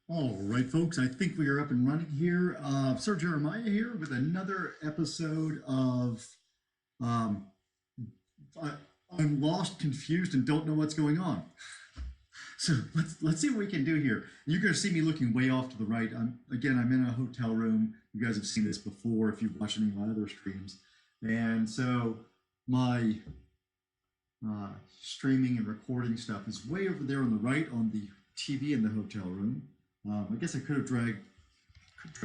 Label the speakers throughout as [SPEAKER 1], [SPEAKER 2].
[SPEAKER 1] All right, folks, I think we are up and running here. Sir Jeremiah here with another episode of um, I, I'm lost, confused, and don't know what's going on. So let's see what we can do here. You're going to see me looking way off to the right. I'm in a hotel room. You guys have seen this before if you've watched any of my other streams, and so my streaming and recording stuff is way over there on the right on the TV in the hotel room. I guess I could drag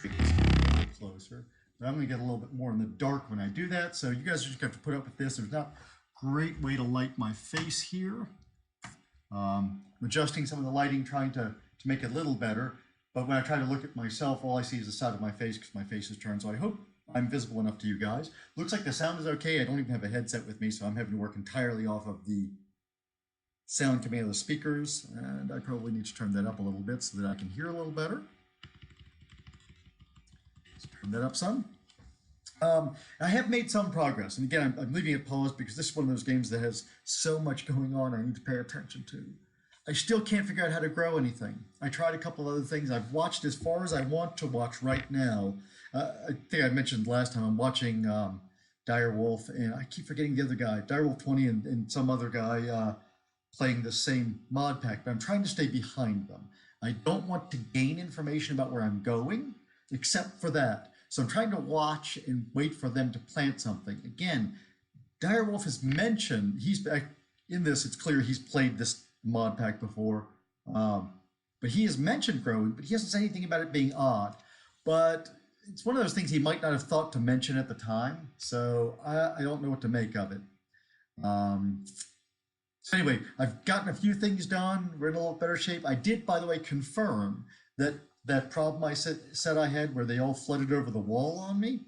[SPEAKER 1] this a little closer, but I'm going to get a little bit more in the dark when I do that. So you guys are just going to have to put up with this. There's not a great way to light my face here. I'm adjusting some of the lighting, trying to make it a little better. But when I try to look at myself, all I see is the side of my face because my face is turned. So I hope I'm visible enough to you guys. Looks like the sound is okay. I don't even have a headset with me, so I'm having to work entirely off of the sound coming out of the speakers, and I probably need to turn that up a little bit so that I can hear a little better. Let's turn that up some. I have made some progress, and again, I'm leaving it paused because this is one of those games that has so much going on I need to pay attention to. I still can't figure out how to grow anything. I tried a couple other things. I've watched as far as I want to watch right now. I think I mentioned last time I'm watching Dire Wolf, and I keep forgetting the other guy, Dire Wolf 20 and some other guy playing the same mod pack, but I'm trying to stay behind them. I don't want to gain information about where I'm going, except for that. So I'm trying to watch and wait for them to plant something. Again, Direwolf has mentioned, he's in this, it's clear he's played this mod pack before, but he has mentioned growing, but he hasn't said anything about it being odd. But it's one of those things he might not have thought to mention at the time, so I don't know what to make of it. So anyway, I've gotten a few things done. We're in a little better shape. I did, by the way, confirm that problem I said I had where they all flooded over the wall on me.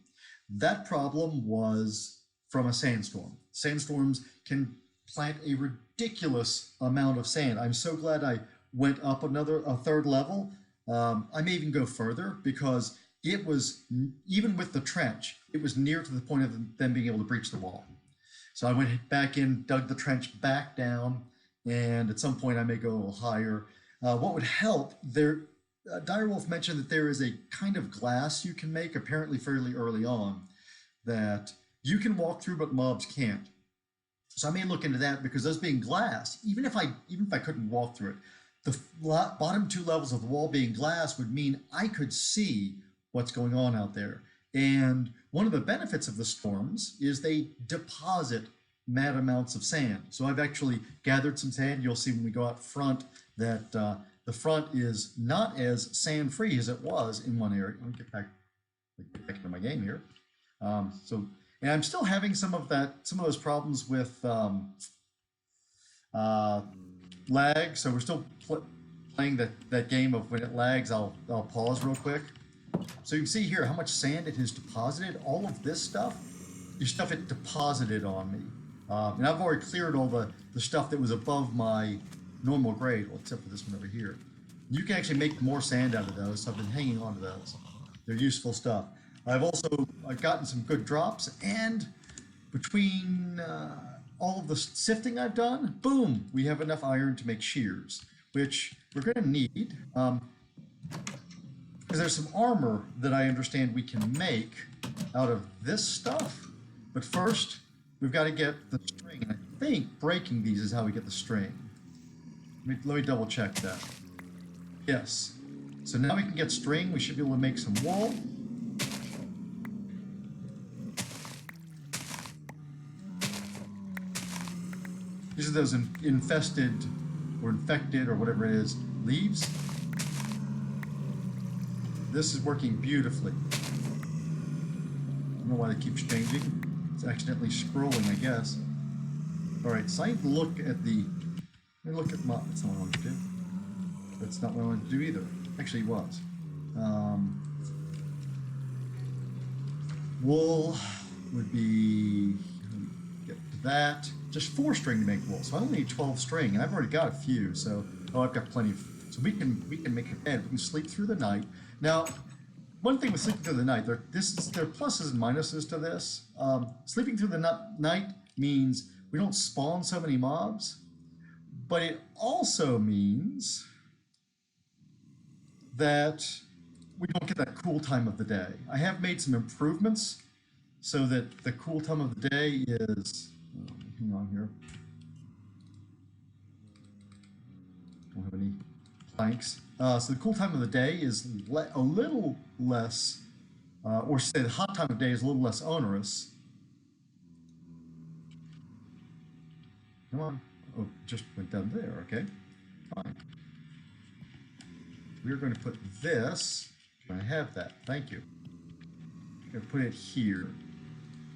[SPEAKER 1] That problem was from a sandstorm. Sandstorms can plant a ridiculous amount of sand. I'm so glad I went up a third level. I may even go further because it was, even with the trench, it was near to the point of them being able to breach the wall. So I went back in, dug the trench back down, and at some point I may go a little higher. What would help, Direwolf mentioned that there is a kind of glass you can make, apparently fairly early on, that you can walk through but mobs can't. So I may look into that because those being glass, even if I couldn't walk through it, the bottom two levels of the wall being glass would mean I could see what's going on out there. And one of the benefits of the storms is they deposit mad amounts of sand. So I've actually gathered some sand. You'll see when we go out front that the front is not as sand free as it was in one area. Let me get back into my game here. And I'm still having some of those problems with lag. So we're still playing that game of when it lags, I'll pause real quick. So you can see here how much sand it has deposited. All of this stuff is stuff it deposited on me. And I've already cleared all the stuff that was above my normal grade, well, except for this one over here. You can actually make more sand out of those, so I've been hanging on to those. They're useful stuff. I've gotten some good drops, and between all of the sifting I've done, boom, we have enough iron to make shears, which we're going to need. Because there's some armor that I understand we can make out of this stuff. But first, we've got to get the string. And I think breaking these is how we get the string. Let me double check that. Yes. So now we can get string. We should be able to make some wool. These are those infested or infected or whatever it is leaves. This is working beautifully. I don't know why it keeps changing. It's accidentally scrolling, I guess. All right, so I need to look at that's not what I wanted to do. That's not what I wanted to do either. Actually, it was. Wool would be, get to that. Just 4 string to make wool. So I only need 12 string, and I've already got a few. So, I've got plenty of, so we can make a bed. We can sleep through the night. Now, one thing with sleeping through the night, there are pluses and minuses to this. Sleeping through the night means we don't spawn so many mobs, but it also means that we don't get that cool time of the day. I have made some improvements so that the cool time of the day is, hang on here, don't have any planks. So the cool time of the day is a little less, or say the hot time of day is a little less onerous. Come on. Oh, just went down there, okay. Fine. We're going to put this, I have that, thank you. I'm going to put it here.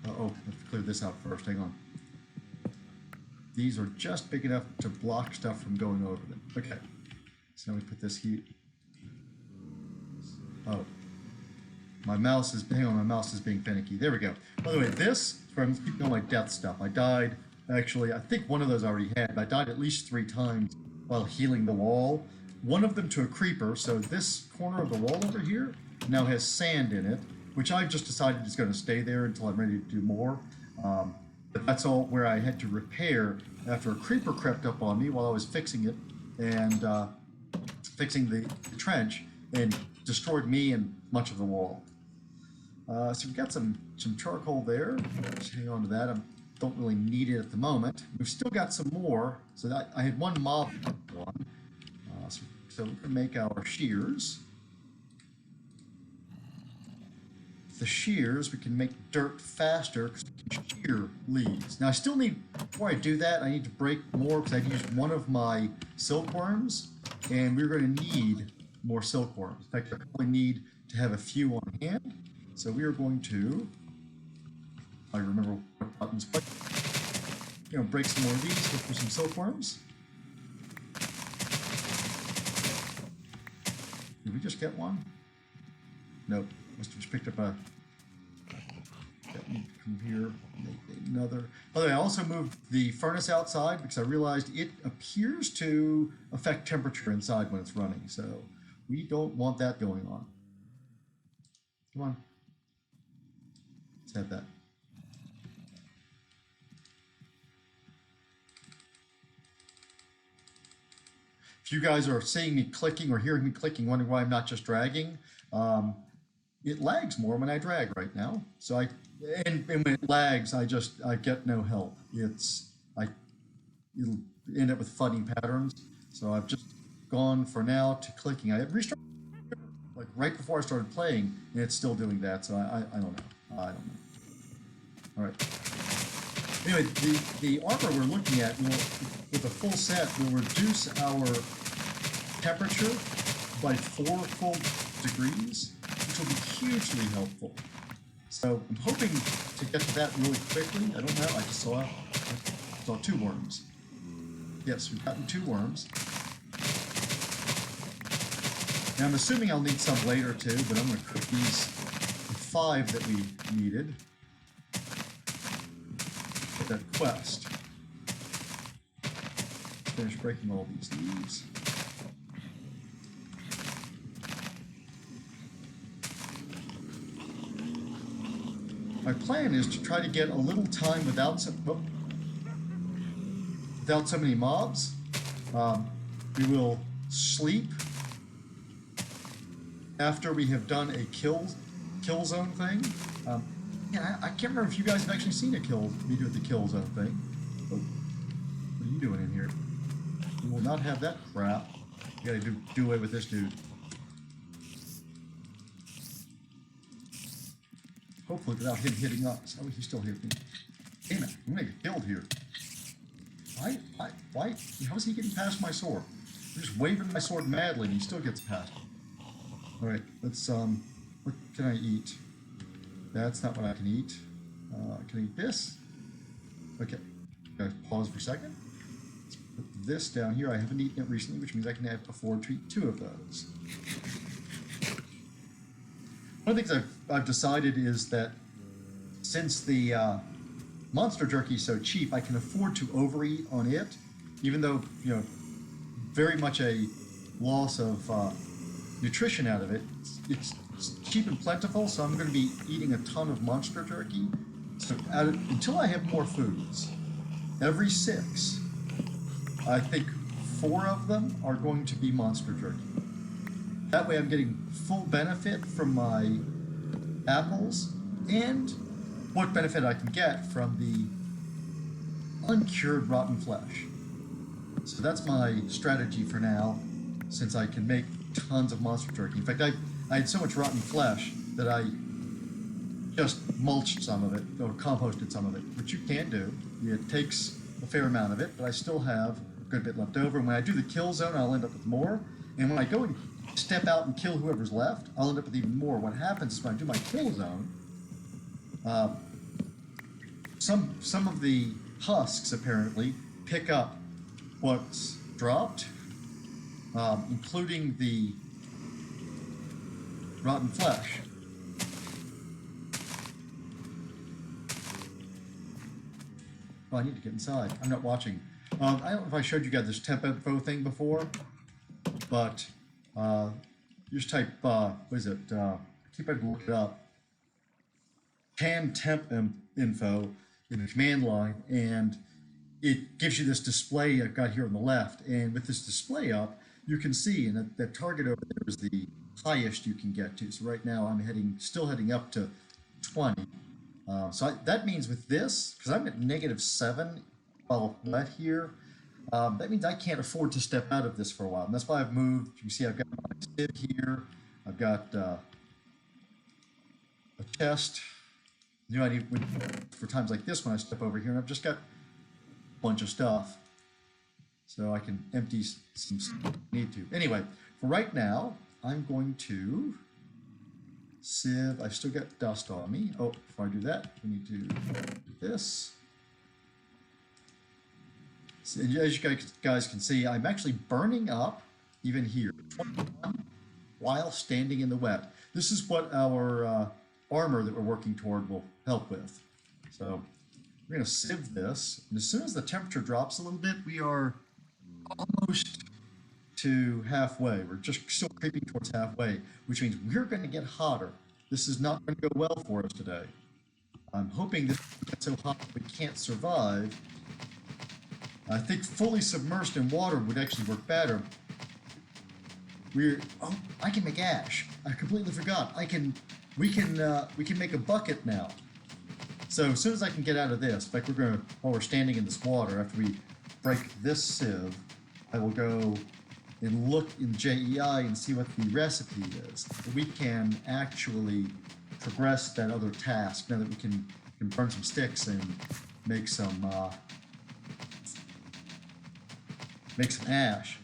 [SPEAKER 1] Oh, let's clear this out first, hang on. These are just big enough to block stuff from going over them. Okay, so now we put this here. Oh, my mouse is, hang on, my mouse is being finicky. There we go. By the way, this is where I'm keeping all my death stuff. I died, actually, I think one of those I already had, but I died at least 3 times while healing the wall. One of them to a creeper, so this corner of the wall over here now has sand in it, which I've just decided is going to stay there until I'm ready to do more. But that's all where I had to repair after a creeper crept up on me while I was fixing it and fixing the trench and destroyed me and much of the wall. So we've got some charcoal there. Just hang on to that. I don't really need it at the moment. We've still got some more. So I had one mob one. So we can make our shears. The shears, we can make dirt faster because we can shear leaves. Now I still need, before I do that, I need to break more because I used one of my silkworms and we're going to need more silkworms. In fact, I probably need to have a few on hand. So we are going to, I remember what buttons, but break some more of these, look for some silkworms. Did we just get one? Nope. Must have just picked up a. Let me come here, make another. By the way, I also moved the furnace outside because I realized it appears to affect temperature inside when it's running. So we don't want that going on. Come on. Let's have that. If you guys are seeing me clicking or hearing me clicking, wondering why I'm not just dragging, it lags more when I drag right now. So and when it lags, I get no help. It'll end up with funny patterns. So I've just gone for now to clicking. I restarted like right before I started playing, and it's still doing that. So I don't know. I don't know. All right. Anyway, the armor we're looking at with a full set will reduce our temperature by 4 full degrees, which will be hugely helpful. So I'm hoping to get to that really quickly. I don't know. I just saw 2 worms. Yes, we've gotten 2 worms. Now I'm assuming I'll need some later too, but I'm going to cook these 5 that we needed. That quest. Finish breaking all these leaves. My plan is to try to get a little time without so many mobs. We will sleep after we have done a kill zone thing. I can't remember if you guys have actually seen me do the kill zone thing. Oh, what are you doing in here? We will not have that crap. You gotta do away with this dude. Hopefully without him hitting us. Oh, he still hit me. Damn it, I'm gonna get killed here. Why? How is he getting past my sword? I'm just waving my sword madly and he still gets past me. Alright, let's, what can I eat? That's not what I can eat. Can I eat this? Okay, gotta pause for a second. Let's put this down here. I haven't eaten it recently, which means I can afford to eat 2 of those. One of the things I've decided is that since the monster jerky is so cheap, I can afford to overeat on it, even though, very much a loss of nutrition out of it. It's cheap and plentiful, so I'm going to be eating a ton of monster jerky. So until I have more foods, every 6, I think 4 of them are going to be monster jerky. That way I'm getting full benefit from my apples and what benefit I can get from the uncured rotten flesh. So that's my strategy for now, since I can make tons of monster turkey. In fact, I had so much rotten flesh that I just mulched some of it, or composted some of it, which you can do. It takes a fair amount of it, but I still have a good bit left over. And when I do the kill zone, I'll end up with more. And when I go and step out and kill whoever's left, I'll end up with even more. What happens is when I do my kill zone, some of the husks apparently pick up what's dropped, including the rotten flesh. Oh, I need to get inside. I'm not watching. I don't know if I showed you guys this temp info thing before, but just type, what is it? Keep on look it up. Can temp info in the command line, and it gives you this display I've got here on the left. And with this display up, you can see, and that target over there is the highest you can get to. So right now I'm still heading up to 20. That means with this, because I'm at -7 while wet here, that means I can't afford to step out of this for a while. And that's why I've moved. You can see I've got my sieve here. I've got a chest. You know, I need for times like this when I step over here, and I've just got a bunch of stuff. So I can empty some stuff if I need to. Anyway, for right now, I'm going to sieve. I've still got dust on me. Oh, before I do that, we need to do this. So, as you guys can see, I'm actually burning up even here, 21, while standing in the wet. This is what our armor that we're working toward will help with. So we're going to sieve this, and as soon as the temperature drops a little bit, we are almost to halfway. We're just still creeping towards halfway, which means we're going to get hotter. This is not going to go well for us today. I'm hoping this gets so hot we can't survive. I think fully submersed in water would actually work better. I can make ash. I completely forgot. We can make a bucket now. So as soon as I can get out of this, in fact, while we're standing in this water, after we break this sieve, I will go and look in JEI and see what the recipe is. We can actually progress that other task now that we can burn some sticks and make some ash.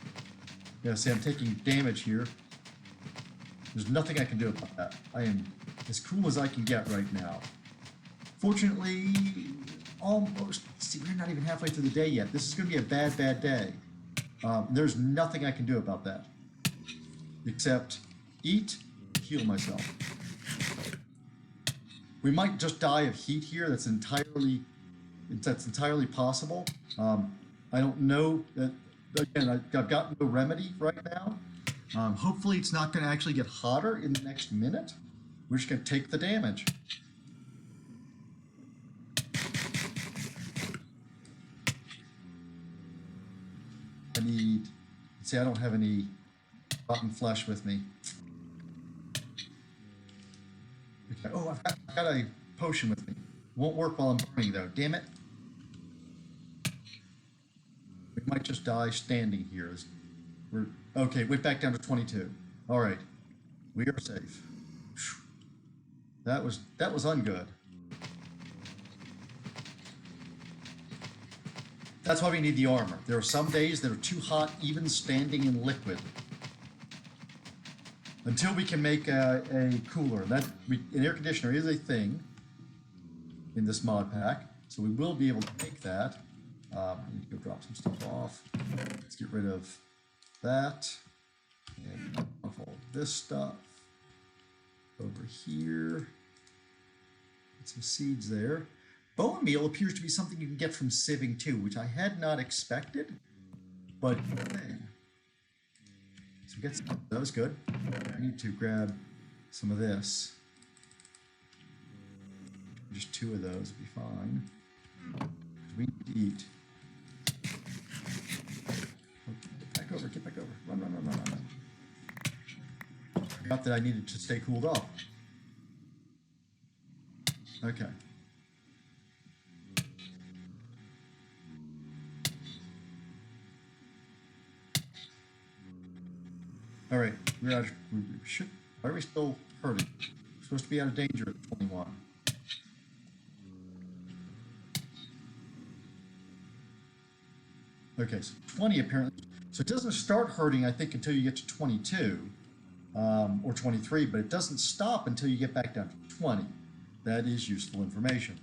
[SPEAKER 1] Yeah, see, I'm taking damage here. There's nothing I can do about that. I am as cool as I can get right now. Fortunately, almost, see, we're not even halfway through the day yet. This is going to be a bad, bad day. There's nothing I can do about that. Except eat, heal myself. We might just die of heat here. That's entirely possible. I don't know. Again, I've got no remedy right now. Hopefully it's not going to actually get hotter in the next minute. We're just going to take the damage. I don't have any rotten flesh with me. Okay. Oh, I've got a potion with me. Won't work while I'm burning though, damn it. We might just die standing here. Okay, went back down to 22. All right, we are safe. That was ungood. That's why we need the armor. There are some days that are too hot even standing in liquid. Until we can make a cooler. An air conditioner is a thing in this mod pack, so we will be able to make that. I need to go drop some stuff off. Let's get rid of that. And off all this stuff. Over here. Get some seeds there. Bone meal appears to be something you can get from sieving too, which I had not expected, but so we get some, that was good. I need to grab some of this. Just 2 of those would be fine. We need to eat. Get back over, run. forgot that I needed to stay cooled off. Okay. All right, we should. Why are we still hurting? We're supposed to be out of danger at 21. Okay, so 20 apparently. So it doesn't start hurting, I think, until you get to 22 or 23, but it doesn't stop until you get back down to 20. That is useful information.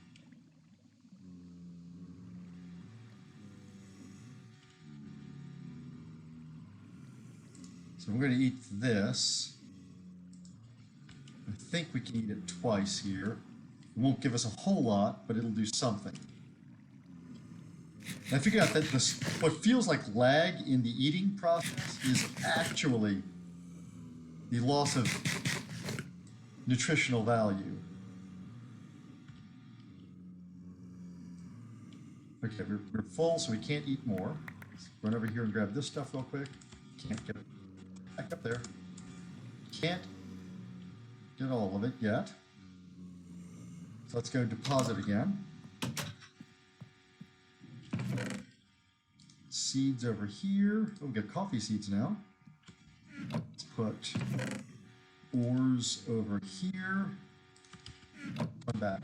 [SPEAKER 1] So we're going to eat this. I think we can eat it twice here. It won't give us a whole lot, but it'll do something. I figured out that what feels like lag in the eating process is actually the loss of nutritional value. Okay, we're full, so we can't eat more. Let's run over here and grab this stuff real quick. Can't get it back up there. Can't get all of it yet. So let's go deposit again. Seeds over here. Oh, we got coffee seeds now. Let's put ores over here. Come back.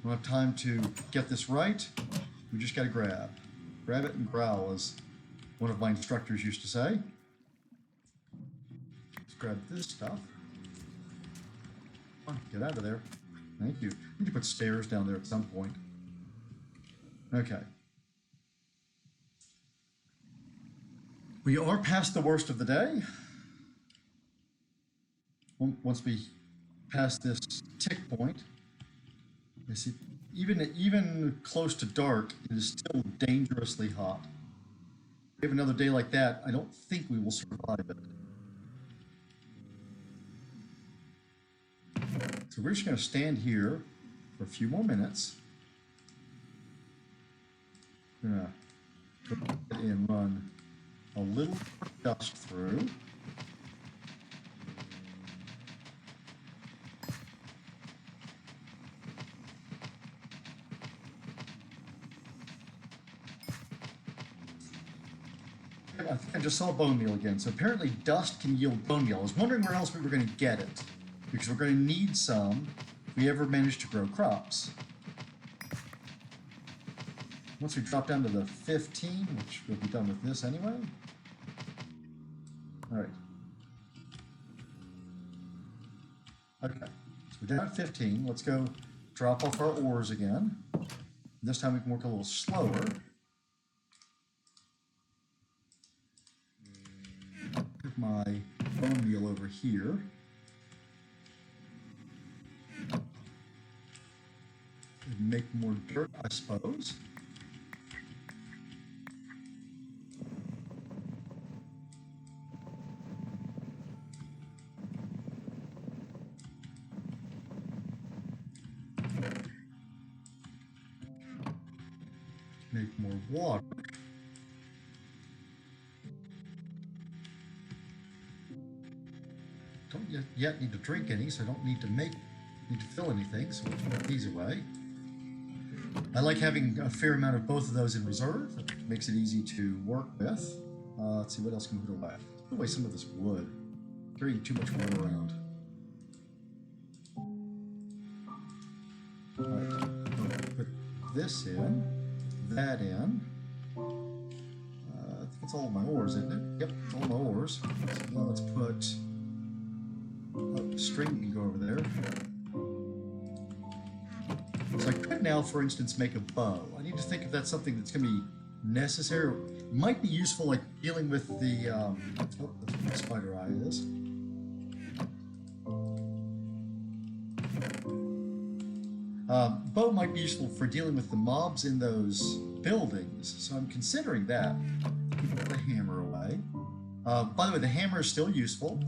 [SPEAKER 1] We don't have time to get this right. We just got to grab. Grab it and growl, as one of my instructors used to say. Let's grab this stuff. Come on, get out of there. Thank you. I need to put stairs down there at some point. Okay. We are past the worst of the day. Once we pass this tick point, you see, even close to dark, it is still dangerously hot. If we have another day like that, I don't think we will survive it. So we're just going to stand here for a few more minutes. We're going to go ahead and run a little dust through. I think I just saw bone meal again. So apparently dust can yield bone meal. I was wondering where else we were going to get it, because we're going to need some if we ever manage to grow crops. Once we drop down to the 15, which we'll be done with this anyway. All right. Okay, so we're down at 15. Let's go drop off our ores again. This time we can work a little slower. Put my bone meal over here. And make more dirt, I suppose. Make more water. Don't yet need to drink any, so I don't need to fill anything, so let's put these away. I like having a fair amount of both of those in reserve. It makes it easy to work with. Let's see, what else can we put away? Put away some of this wood. Carrying too much wood around. All right, put this in, that in. I think it's all of my ores, isn't it? Yep, it's all my ores. So now let's put string can go over there. So I could now, for instance, make a bow. I need to think if that's something that's going to be necessary. It might be useful, like dealing with the, oh, that's what my spider eye is. Bow might be useful for dealing with the mobs in those buildings, so I'm considering that. Put the hammer away. By the way, the hammer is still useful.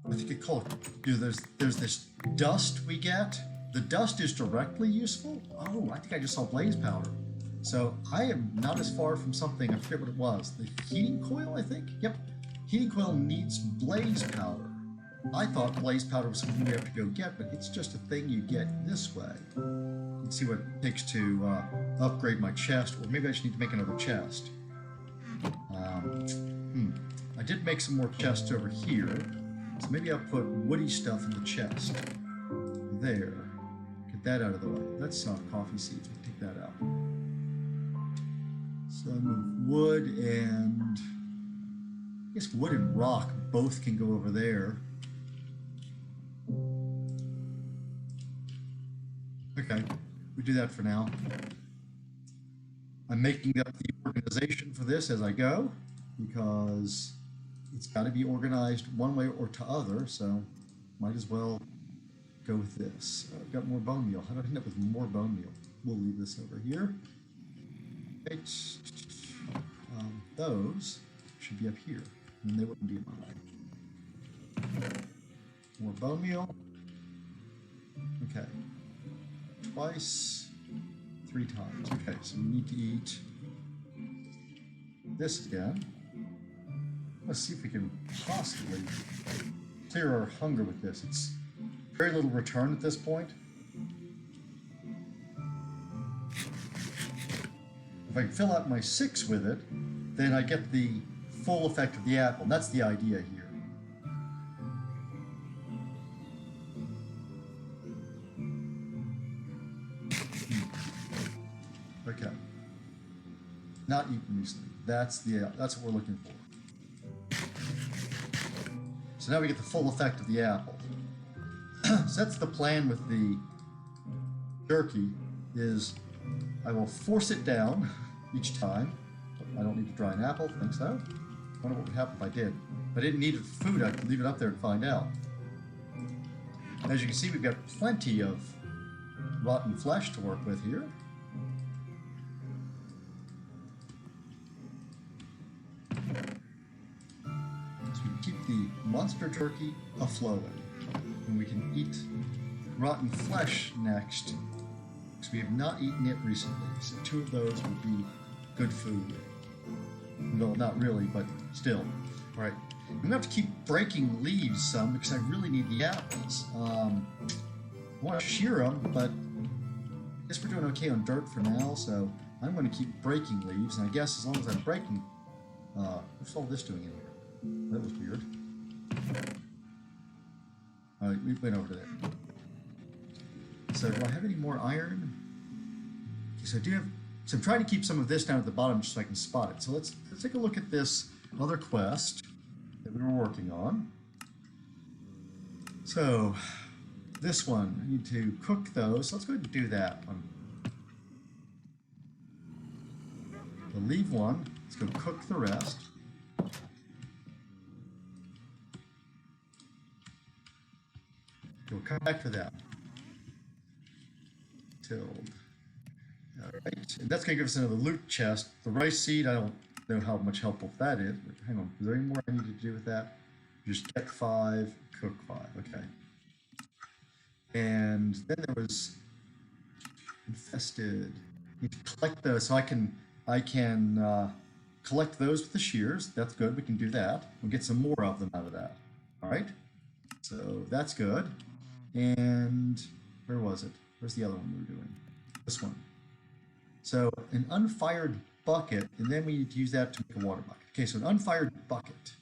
[SPEAKER 1] I think it called, there's this dust we get. The dust is directly useful. Oh, I think I just saw blaze powder. So I am not as far from something, I forget what it was. The heating coil, I think? Yep. heating coil needs blaze powder. I thought blaze powder was something we have to go get, but it's just a thing you get this way. Let's see what it takes to upgrade my chest, or maybe I just need to make another chest. I did make some more chests over here, so maybe I'll put woody stuff in the chest. There. Get that out of the way. That's coffee seeds. We'll take that out. So I move wood and... I guess wood and rock both can go over there. Okay, we do that for now. I'm making up the organization for this as I go, because it's got to be organized one way or to other, so might as well go with this. I've got more bone meal. How do I end up with more bone meal? We'll leave this over here. Right. Those should be up here, and they wouldn't be in my way. More bone meal. Okay. Twice, 3 times. Okay, so we need to eat this again. Let's see if we can possibly clear our hunger with this. It's very little return at this point. If I can fill out my 6 with it, then I get the full effect of the apple. That's the idea here. Okay. Not eaten recently. That's what we're looking for. So now we get the full effect of the apple. So that's the plan with the jerky, is I will force it down each time. I don't need to dry an apple, think so. I wonder what would happen if I did. If I didn't need it for food, I could leave it up there and find out. As you can see, we've got plenty of rotten flesh to work with here. So we can keep the monster turkey a-flowing. And we can eat rotten flesh next, because we have not eaten it recently. So 2 of those would be good food. No, not really, but still. All right. I'm going to have to keep breaking leaves some, because I really need the apples. I want to shear them, but I guess we're doing okay on dirt for now, so I'm going to keep breaking leaves, and I guess as long as I'm breaking... what's all this doing in here? That was weird. All right, we went over there. So do I have any more iron? Okay, so I do have... So I'm trying to keep some of this down at the bottom just so I can spot it. So let's take a look at this other quest that we were working on. So this one, I need to cook those. So let's go ahead and do that one. We'll leave one. Let's go cook the rest. We'll come back to that. Tilled. All right, and that's going to give us another loot chest. The rice seed, I don't know how much helpful that is. But hang on, is there any more I need to do with that? Just get 5, cook 5. Okay. And then there was infested. Need to collect those, so I can collect those with the shears. That's good. We can do that. We'll get some more of them out of that. All right. So that's good. And where was it? Where's the other one we were doing? This one. So an unfired bucket, and then we need to use that to make a water bucket. Okay, so an unfired bucket.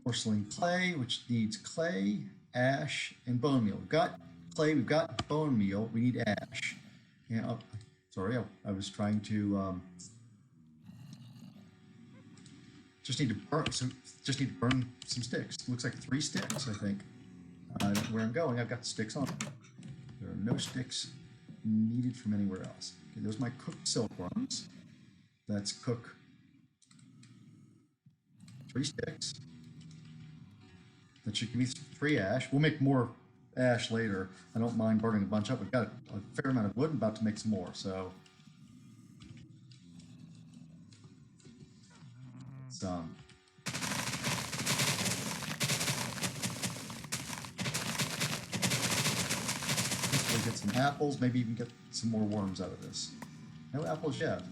[SPEAKER 1] Porcelain clay, which needs clay, ash, and bone meal. We've got clay, we've got bone meal, we need ash. And sorry, I was trying to just need to burn some sticks. Looks like 3 sticks, I think. Where I'm going, I've got sticks on. There are no sticks needed from anywhere else. Okay, those are my cooked silkworms. Let's cook 3 sticks. That should give me 3 ash. We'll make more ash later. I don't mind burning a bunch up. We've got a fair amount of wood. I'm about to make some more, so let's Hopefully get some apples, maybe even get some more worms out of this. No apples yet.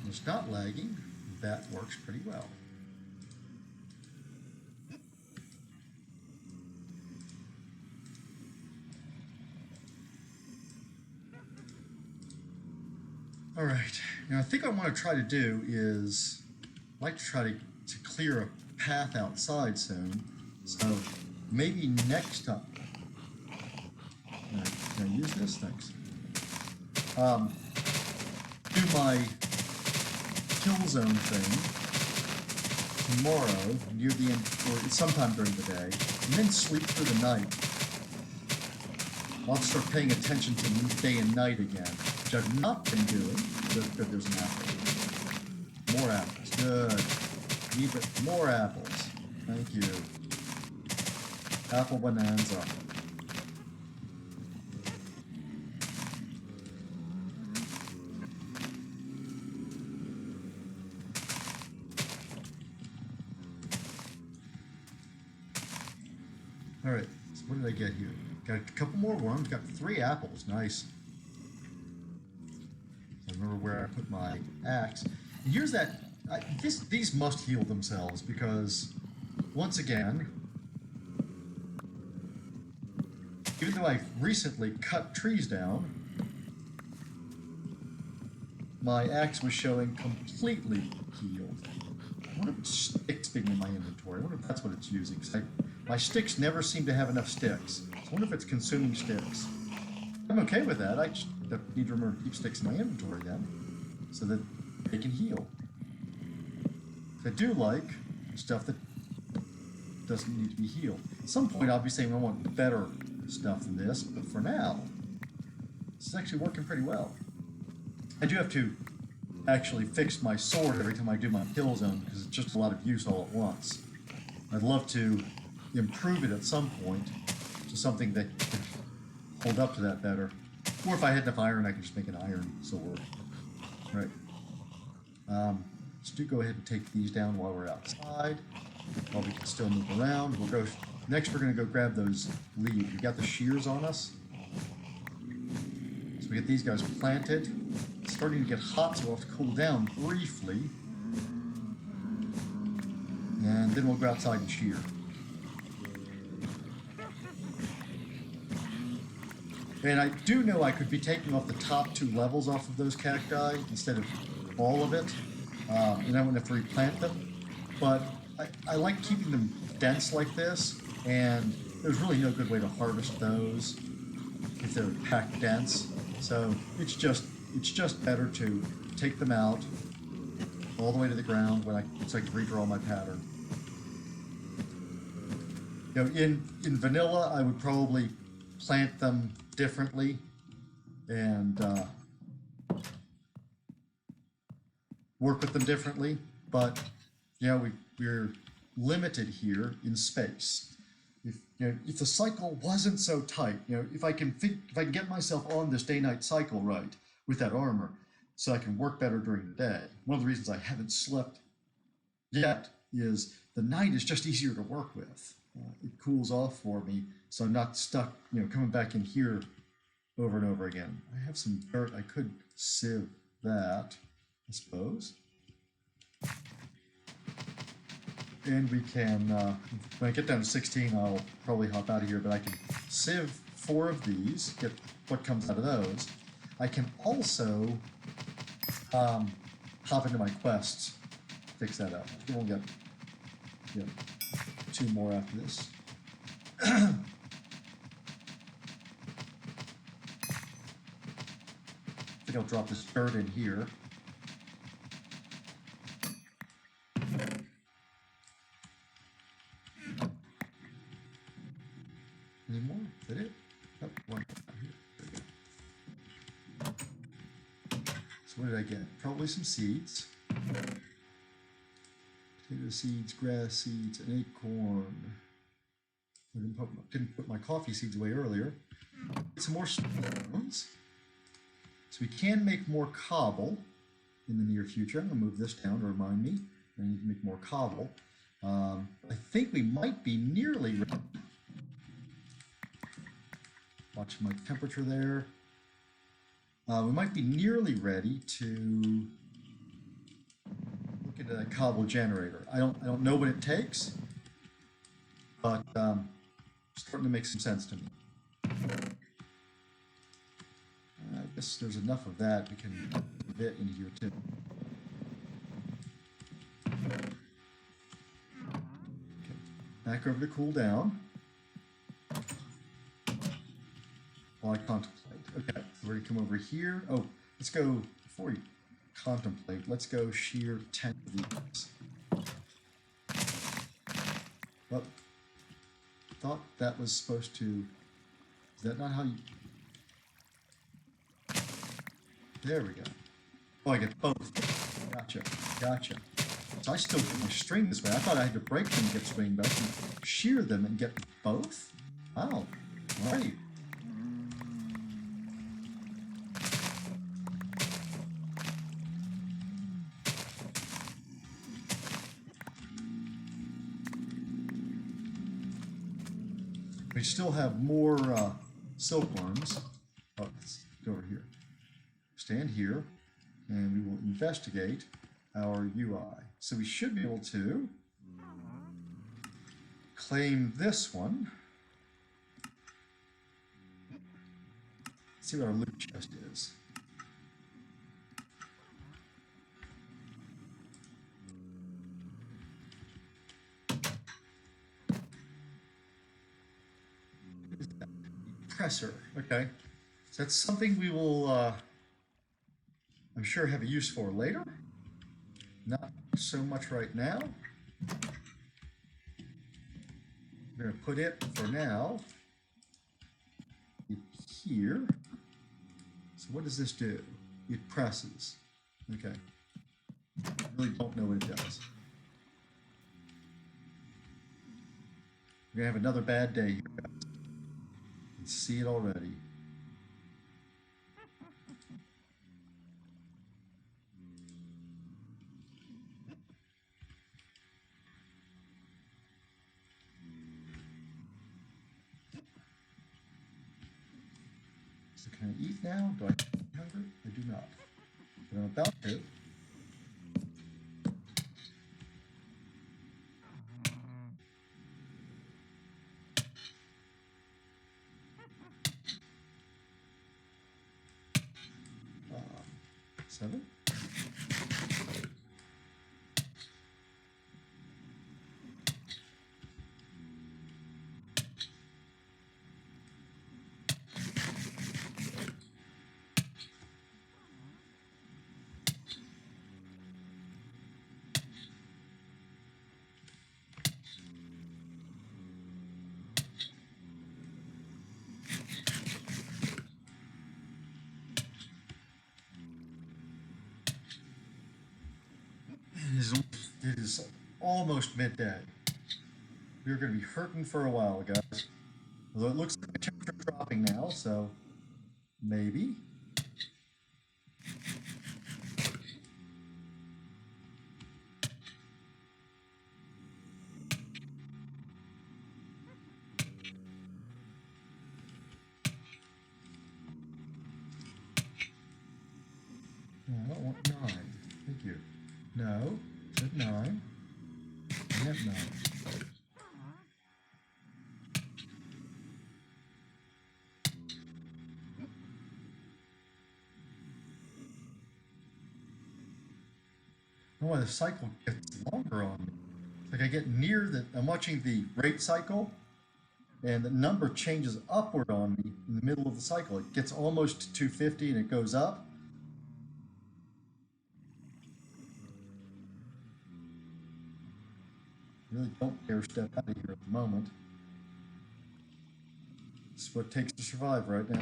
[SPEAKER 1] It's not lagging. That works pretty well. All right. Now I think what I want to try to do is I'd like to try to clear a path outside soon. So maybe next time. Can I use this? Thanks. Do my kill zone thing tomorrow near the end, or sometime during the day, and then sleep through the night. I'll start paying attention to day and night again, which I've not been doing. Good, there's an apple. More apples. Good. Need more apples. Thank you. Apple bonanza. All right, so what did I get here? Got a couple more worms, got 3 apples, nice. I remember where I put my axe. And here's that, these must heal themselves because, once again, even though I've recently cut trees down, my axe was showing completely healed. I wonder if sticks being in my inventory. I wonder if that's what it's using. My sticks never seem to have enough sticks. I wonder if it's consuming sticks. I'm okay with that. I just need to remember to keep sticks in my inventory then, so that they can heal. I do like stuff that doesn't need to be healed. At some point, I'll be saying I want better stuff than this, but for now, this is actually working pretty well. I do have to actually fix my sword every time I do my kill zone because it's just a lot of use all at once. I'd love to improve it at some point to something that could hold up to that better. Or if I had enough iron, I could just make an iron sword. All right. Let's go ahead and take these down while we're outside. While we can still move around. We'll go next. We're going to go grab those leaves. We got the shears on us. So we get these guys planted. It's starting to get hot, so we'll have to cool down briefly. And then we'll go outside and shear. And I do know I could be taking off the top 2 levels off of those cacti instead of all of it. And I wouldn't have to replant them. But I like keeping them dense like this, and there's really no good way to harvest those if they're packed dense. So it's just better to take them out all the way to the ground when so I can redraw my pattern. You know, in vanilla, I would probably plant them differently and work with them differently, but you know, we're limited here in space. If the cycle wasn't so tight, if I can get myself on this day-night cycle right with that armor, so I can work better during the day. One of the reasons I haven't slept yet is the night is just easier to work with. It cools off for me, so I'm not stuck, coming back in here over and over again. I have some dirt. I could sieve that, I suppose. And we can, when I get down to 16, I'll probably hop out of here, but I can sieve 4 of these, get what comes out of those. I can also hop into my quests, fix that up. We'll get 2 more after this. I think I'll drop this dirt in here. Any more? Is that it? Oh, one more here. There we go. So what did I get? Probably some seeds. Potato seeds, grass seeds, an acorn. I didn't put my coffee seeds away earlier. Get some more stones. So we can make more cobble in the near future. I'm going to move this down to remind me. I need to make more cobble. I think we might be nearly ready. Watch my temperature there. We might be nearly ready to look into that cobble generator. I don't know what it takes, but it's starting to make some sense to me. I guess there's enough of that we can fit in here too. Okay, back over to cool down. While I contemplate. Okay, we're gonna come over here. Oh, let's go, before we contemplate, let's go shear 10 of these. Well, thought that was supposed to, is that not how you, there we go. Oh, I get both. Gotcha. So I still get my string this way. I thought I had to break them to get string, but I can shear them and get both? Wow, all right. We still have more silkworms. Oh, let's go over here. Stand here, and we will investigate our UI. So we should be able to claim this one. Let's see what our loot chest is. Presser. Okay, so that's something we will, I'm sure, have a use for later. Not so much right now. We're going to put it for now here. So what does this do? It presses. Okay. I really don't know what it does. We're going to have another bad day here, guys. I can see it already. So can I eat now? Do I have hunger? I do not. But I'm about to. Seven. It is almost midday. We're going to be hurting for a while, guys. Although it looks like the temperature's dropping now, so maybe. No, I don't want 9. Thank you. No, said 9. I have 9. I don't know why the cycle gets longer on me. It's like I get near the, I'm watching the rate cycle, and the number changes upward on me in the middle of the cycle. It gets almost to 250 and it goes up. Really don't dare step out of here at the moment. This is what it takes to survive right now.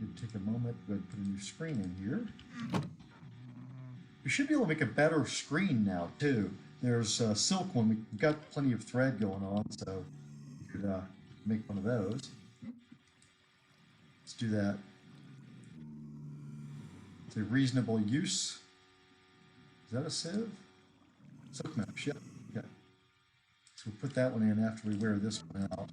[SPEAKER 1] You take a moment, go ahead and put a new screen in here. We should be able to make a better screen now too. There's a silk one. We've got plenty of thread going on, so we could make one of those. Let's do that. It's a reasonable use. Is that a sieve? Silk mesh, yep. Okay. So we'll put that one in after we wear this one out.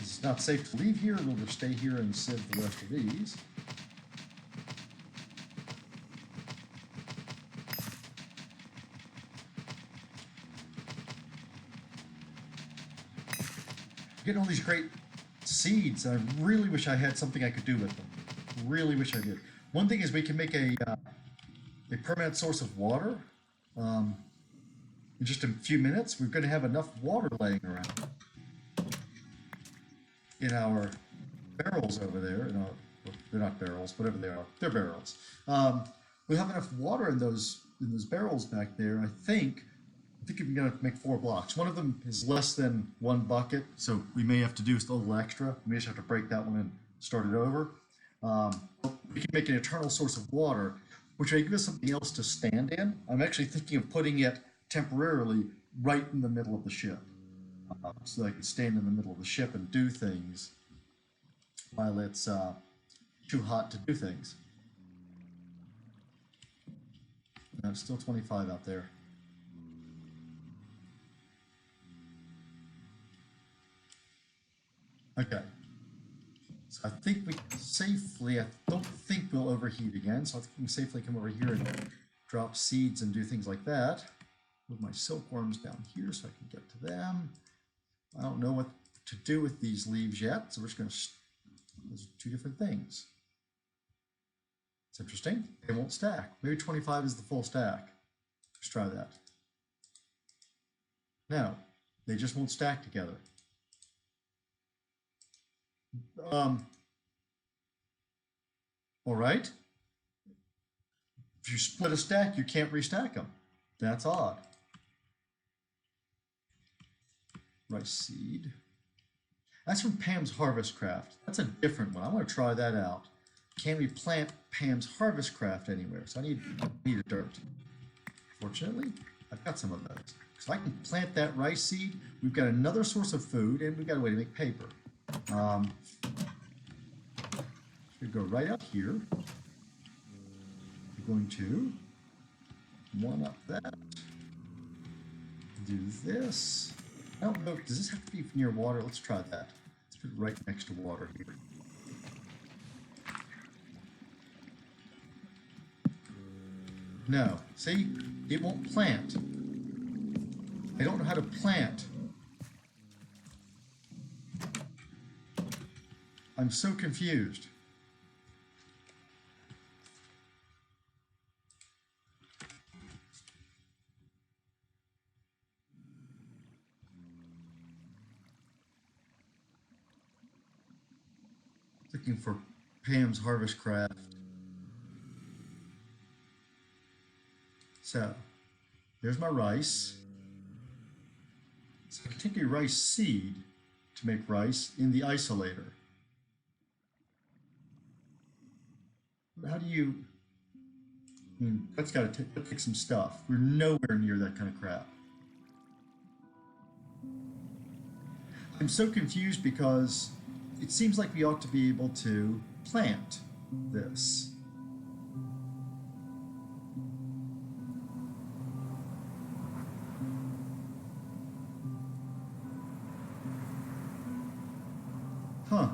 [SPEAKER 1] It's not safe to leave here. We'll just stay here and sieve the rest of these. Getting all these great seeds. I really wish I had something I could do with them. Really wish I did. One thing is we can make a permanent source of water. In just a few minutes, we're going to have enough water laying around in our barrels over there. They're not barrels, whatever they are. They're barrels. We have enough water in those barrels back there. I think I'm going to make 4 blocks. One of them is less than 1 bucket, so we may have to do a little extra. We may just have to break that one and start it over. We can make an eternal source of water, which may give us something else to stand in. I'm actually thinking of putting it temporarily right in the middle of the ship, so I can stand in the middle of the ship and do things while it's too hot to do things. No, it's still 25 out there. Okay. So I think we can safely, I don't think we'll overheat again, so I think we can safely come over here and drop seeds and do things like that. Move my silkworms down here so I can get to them. I don't know what to do with these leaves yet, so we're just going to, those are 2 different things. It's interesting. They won't stack. Maybe 25 is the full stack. Let's try that. No, they just won't stack together. All right. If you split a stack, you can't restack them. That's odd. Rice seed. That's from Pam's Harvest Craft. That's a different one. I want to try that out. Can we plant Pam's Harvest Craft anywhere? So I need a dirt. Fortunately, I've got some of those. So I can plant that rice seed. We've got another source of food, and we've got a way to make paper. We go right up here. We're going to one up that. Do this. I don't know. Does this have to be near water? Let's try that. Let's put it right next to water here. No. See? It won't plant. I don't know how to plant. I'm so confused. Looking for Pam's Harvest Craft. So, there's my rice. So I can take a rice seed to make rice in the isolator. How do you, I mean, that's got to take some stuff. We're nowhere near that kind of crap. I'm so confused because it seems like we ought to be able to plant this. Huh.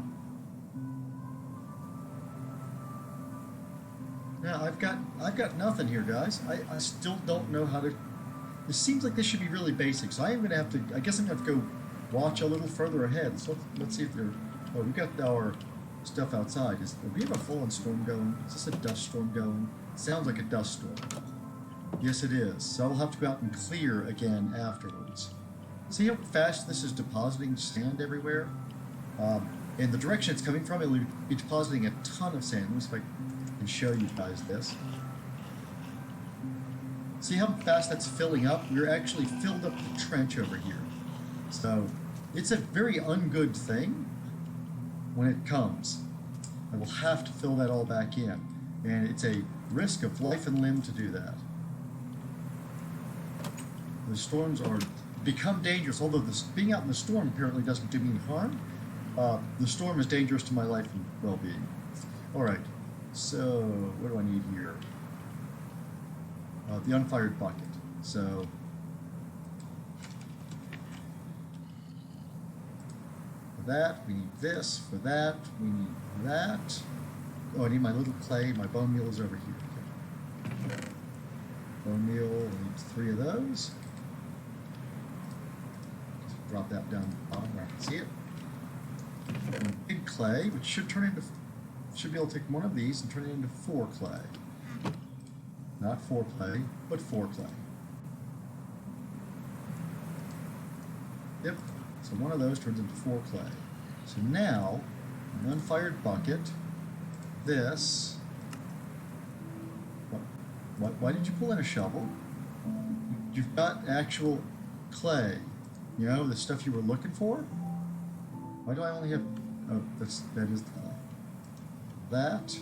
[SPEAKER 1] Now I've got nothing here, guys. I still don't know how to. This seems like this should be really basic, so I am gonna have to. I guess I'm gonna have to go watch a little further ahead. So let's see if they're. Oh, we got our stuff outside. Do we have a fallen storm going? Is this a dust storm going? It sounds like a dust storm. Yes, it is. So I'll have to go out and clear again afterwards. See how fast this is depositing sand everywhere? In the direction it's coming from, it will be depositing a ton of sand. Let me see if I can show you guys this. See how fast that's filling up? We're actually filled up the trench over here. So it's a very ungood thing. when it comes. I will have to fill that all back in, and it's a risk of life and limb to do that. The storms become dangerous, although being out in the storm apparently doesn't do me any harm. The storm is dangerous to my life and well-being. All right, so what do I need here? The unfired bucket. So for that, we need this. For that, we need that. Oh, I need my little clay. My bone meal is over here. Okay. Bone meal, I need 3 of those. Just drop that down the bottom where I can see it. And big clay, which should be able to take one of these and turn it into 4 clay. Not 4 clay, but 4 clay. Yep, so one of those turns into 4 clay. So now, an unfired bucket, this, why did you pull in a shovel? You've got actual clay, you know, the stuff you were looking for? Why do I only have, oh, that is the clay. That,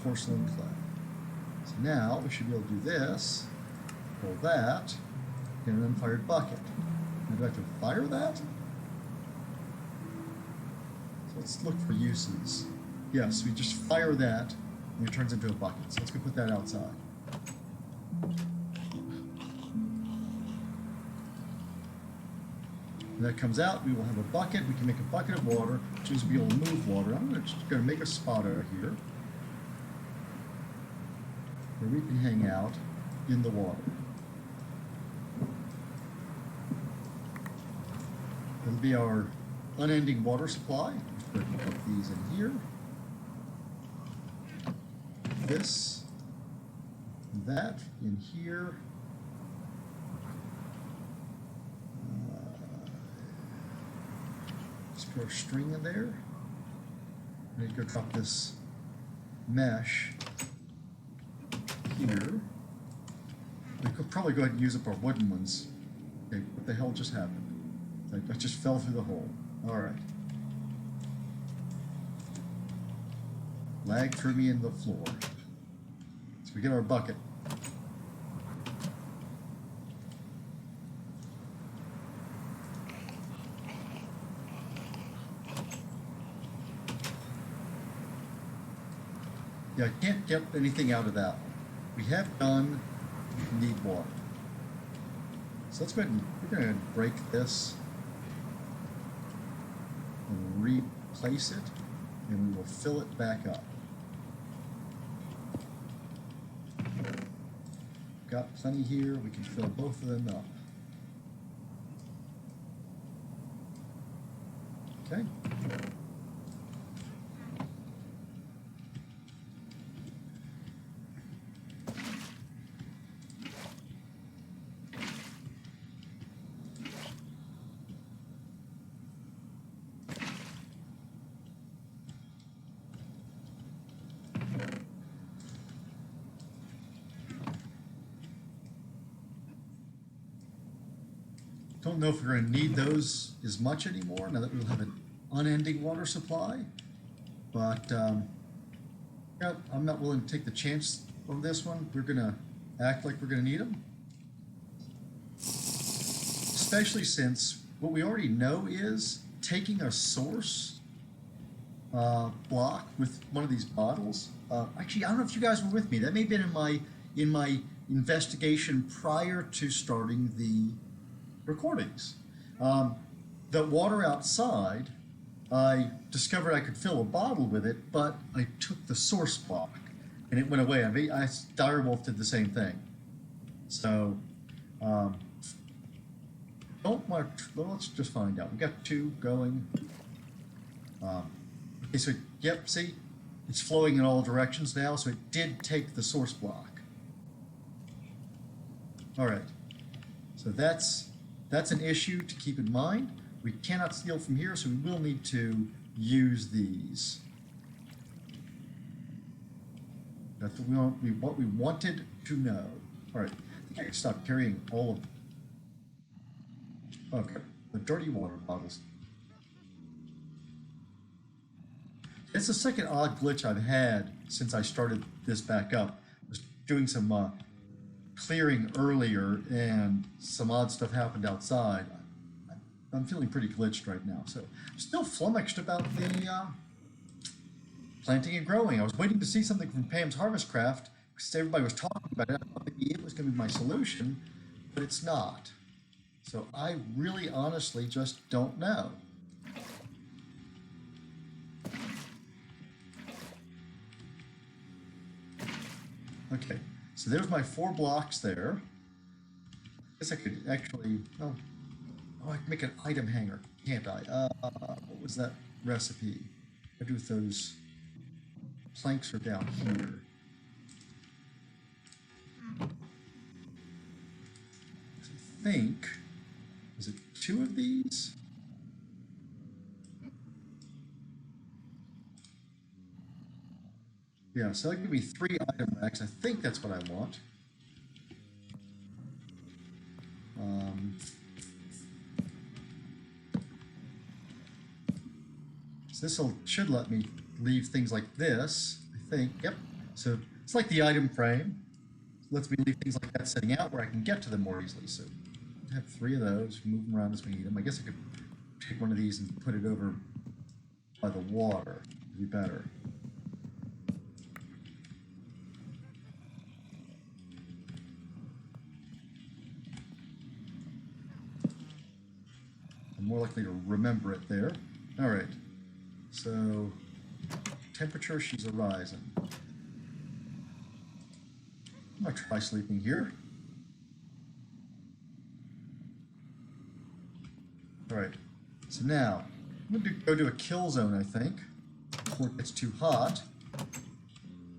[SPEAKER 1] porcelain clay. So now we should be able to do this, pull that, get an unfired bucket. Now do I have to fire that? So let's look for uses. Yes, we just fire that and it turns into a bucket. So let's go put that outside. When that comes out, we will have a bucket. We can make a bucket of water, which means we'll be able to move water. I'm just going to make a spot out here where we can hang out in the water. It'll be our unending water supply. Let's put these in here. This, that in here. Just put our string in there. I need to go drop this mesh here. We could probably go ahead and use up our wooden ones. Okay, what the hell just happened? That just fell through the hole. All right. Lag threw me in the floor. So we get our bucket. Yeah, I can't get anything out of that one. We have done need water. So let's go ahead and we're going to break this and replace it, and we will fill it back up. Got plenty here. We can fill both of them up. Okay. Don't know if we're going to need those as much anymore now that we'll have an unending water supply, but yeah, I'm not willing to take the chance on this one. We're going to act like we're going to need them, especially since what we already know is taking a source block with one of these bottles. Actually, I don't know if you guys were with me. That may have been in my investigation prior to starting the recordings. The water outside, I discovered I could fill a bottle with it, but I took the source block and it went away. Direwolf did the same thing. So, let's just find out. We got 2 going. Okay, so, yep, see, it's flowing in all directions now, so it did take the source block. All right, so that's an issue to keep in mind. We cannot steal from here, so we will need to use these. That's what we wanted to know. All right, I think I can stop carrying all of. Okay, the dirty water bottles. It's the second odd glitch I've had since I started this back up. I was doing some clearing earlier and some odd stuff happened outside. I'm feeling pretty glitched right now, so I'm still flummoxed about the planting and growing. I was waiting to see something from Pam's Harvest Craft because everybody was talking about it. I thought maybe it was going to be my solution, but it's not. So I really honestly just don't know. Okay, so there's my 4 blocks there. I guess I could actually, oh, I can make an item hanger, can't I? What was that recipe? What do with those planks are down here? I think, is it 2 of these? Yeah, so that give me 3 item racks. I think that's what I want. So this should let me leave things like this, I think. Yep. So it's like the item frame. It lets me leave things like that sitting out where I can get to them more easily. So I have 3 of those, move them around as we need them. I guess I could take one of these and put it over by the water. It'd be better. I'm more likely to remember it there. All right. So temperature, she's a rising. I'm gonna try sleeping here. All right, so now I'm gonna go to a kill zone, I think, before it gets too hot.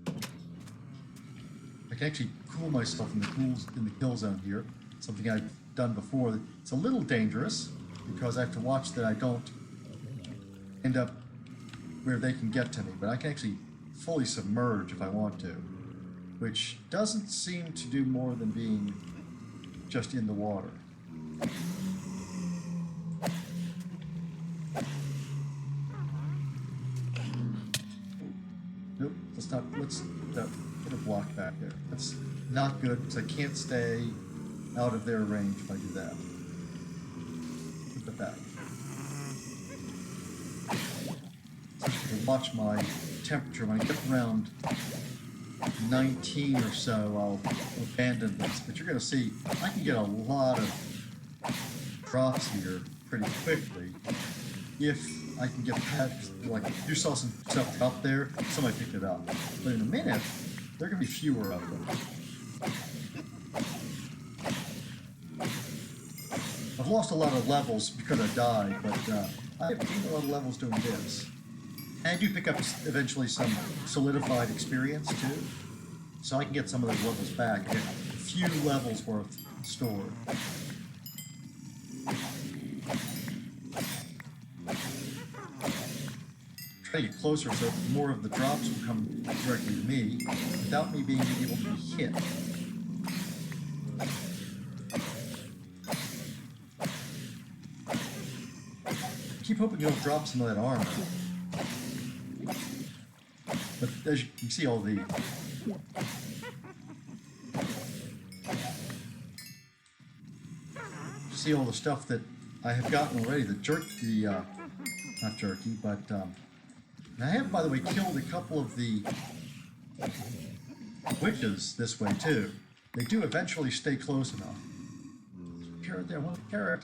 [SPEAKER 1] I can actually cool myself in the kill zone here, something I've done before. It's a little dangerous because I have to watch that I don't end up where they can get to me, but I can actually fully submerge if I want to, which doesn't seem to do more than being just in the water. Nope, let's put a block back there. That's not good because I can't stay out of their range if I do that. Put that back. Watch my temperature. When I get around 19 or so, I'll abandon this. But you're going to see I can get a lot of drops here pretty quickly if I can get past. Like you saw some stuff up there, somebody picked it up. But in a minute, there are going to be fewer of them. I've lost a lot of levels because I died, but I've gained a lot of levels doing this. And I do pick up eventually some solidified experience too. So I can get some of those levels back. I get a few levels worth stored. Try to get closer so more of the drops will come directly to me without me being able to be hit. Keep hoping it'll drop some of that armor. But as you can see, all the stuff that I have gotten already. Not jerky, but I have, by the way, killed a couple of the witches this way too. They do eventually stay close enough. Carrot there, I want a carrot.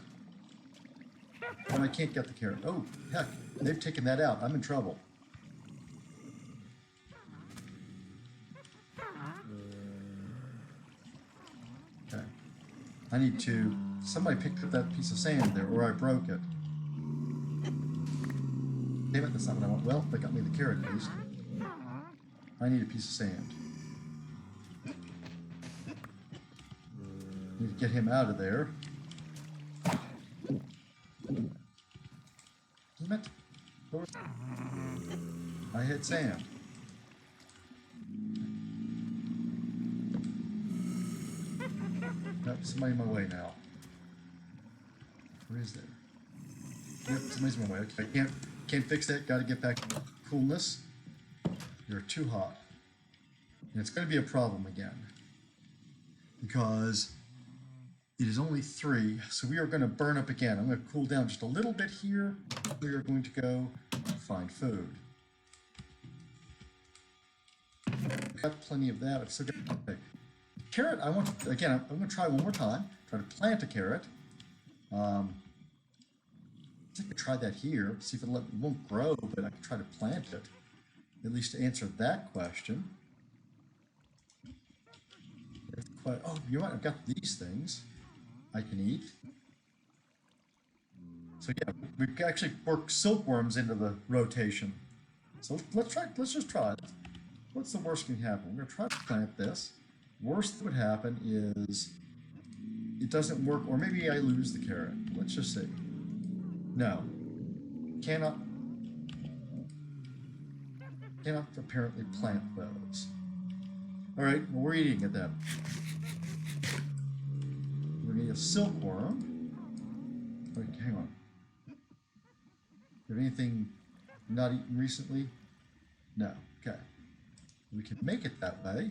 [SPEAKER 1] But I can't get the carrot. Oh, heck, they've taken that out. I'm in trouble. Okay. I need to... Somebody picked up that piece of sand there, or I broke it. Damn it, that's not what I want. Well, they got me the carrot piece. I need a piece of sand. Need to get him out of there. Damn it. I hit sand. Nope, somebody in my way now. Where is there? Yep, somebody's in my way. Okay, I can't fix that. Got to get back coolness. You're too hot. And it's going to be a problem again. Because it is only 3, so we are going to burn up again. I'm going to cool down just a little bit here. We are going to go find food. Got plenty of that. I've still got carrot. I want to, again, I'm going to try one more time. Try to plant a carrot. I can try that here. See if it won't grow, but I can try to plant it. At least to answer that question. Oh, you know what? I've got these things I can eat. So yeah, we can actually work silkworms into the rotation. So let's just try it. What's the worst that can happen? We're gonna try to plant this. Worst that would happen is it doesn't work, or maybe I lose the carrot. Let's just see. No. Cannot apparently plant those. All right, well, we're eating it then. We're gonna eat a silkworm. Wait, hang on. Have anything not eaten recently? No. Okay. We can make it that way.